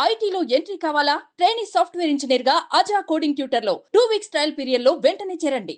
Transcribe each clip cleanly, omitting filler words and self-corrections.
ఐటీలో ఎంట్రీ కావాలా? Trainee software engineer గా అజా కోడింగ్ ట్యూటర్ లో 2 వీక్స్ ట్రయల్ పీరియడ్ లో వెంటనే చేరండి.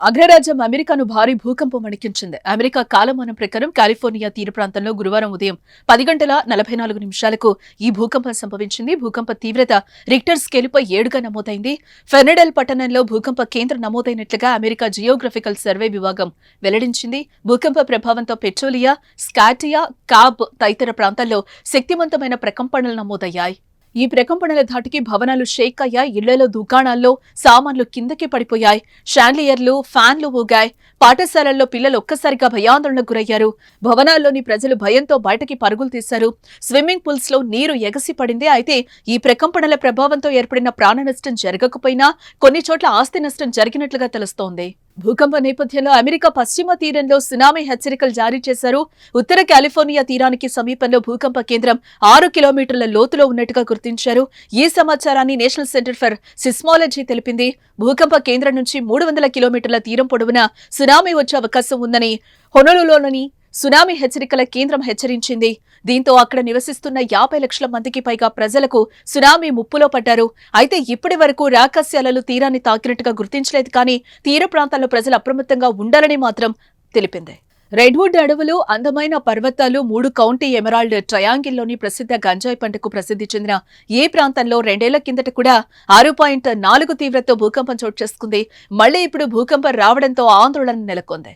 అగ్రరాజ్యం అమెరికాను భారీ భూకంపం వణికించింది. అమెరికా కాలమానం ప్రకారం కాలిఫోర్నియా తీర ప్రాంతంలో గురువారం ఉదయం 10:44 ఈ భూకంపం సంభవించింది. భూకంప తీవ్రత రిక్టర్ స్కేలుపై 7గా నమోదైంది. ఫెర్నడెల్ పట్టణంలో భూకంప కేంద్రం నమోదైనట్లుగా అమెరికా జియోగ్రఫికల్ సర్వే విభాగం వెల్లడించింది. భూకంప ప్రభావంతో పెట్రోలియా, స్కాటియా, కాబ్ తదితర ప్రాంతాల్లో శక్తివంతమైన ప్రకంపనలు నమోదయ్యాయి. ఈ ప్రకంపనల ధాటికి భవనాలు షేక్ అయ్యాయి. ఇళ్లలో, దుకాణాల్లో సామాన్లు కిందకి పడిపోయాయి. షాండ్లియర్లు, ఫ్యాన్లు ఊగాయి. పాఠశాలల్లో పిల్లలు ఒక్కసారిగా భయాందోళనకు గురయ్యారు. భవనాల్లోని ప్రజలు భయంతో బయటకి పరుగులు తీశారు. స్విమ్మింగ్ పూల్స్ లో నీరు ఎగసి పడింది. అయితే ఈ ప్రకంపనల ప్రభావంతో ఏర్పడిన ప్రాణ నష్టం జరగకపోయినా కొన్ని చోట్ల ఆస్తి నష్టం జరిగినట్లుగా తెలుస్తోంది. భూకంప నేపథ్యంలో అమెరికా పశ్చిమ తీరంలో సునామీ హెచ్చరికలు జారీ చేశారు. ఉత్తర కాలిఫోర్నియా తీరానికి సమీపంలో భూకంప కేంద్రం 6 కిలోమీటర్ల లోతులో ఉన్నట్టుగా గుర్తించారు. ఈ సమాచారాన్ని నేషనల్ సెంటర్ ఫర్ సిస్మాలజీ తెలిపింది. భూకంప కేంద్రం నుంచి 300 కిలోమీటర్ల తీరం పొడవునా సునామీ వచ్చే అవకాశం ఉందని హొనోలులోని సునామీ హెచ్చరికల కేంద్రం హెచ్చరించింది. దీంతో అక్కడ నివసిస్తున్న 50 లక్షల మందికి పైగా ప్రజలకు సునామీ ముప్పులో పడ్డారు. అయితే ఇప్పటి వరకు రాకాస్యాలలు తీరాన్ని తాకినట్టుగా గుర్తించలేదు. కానీ తీర ప్రాంతాల్లో ప్రజలు అప్రమత్తంగా ఉండాలని మాత్రం తెలిపింది. రెడ్వుడ్ అడవులు, అందమైన పర్వతాలు, 3 కౌంటీ ఎమరాల్డ్ ట్రయాంగిల్లోని ప్రసిద్ధ గంజాయి పంటకు ప్రసిద్ధి చెందిన ఈ ప్రాంతంలో 2 ఏళ్ల కిందట కూడా 6.4 తీవ్రతతో భూకంపం చోటు చేసుకుంది. మళ్లీ ఇప్పుడు భూకంపం రావడంతో ఆందోళన నెలకొంది.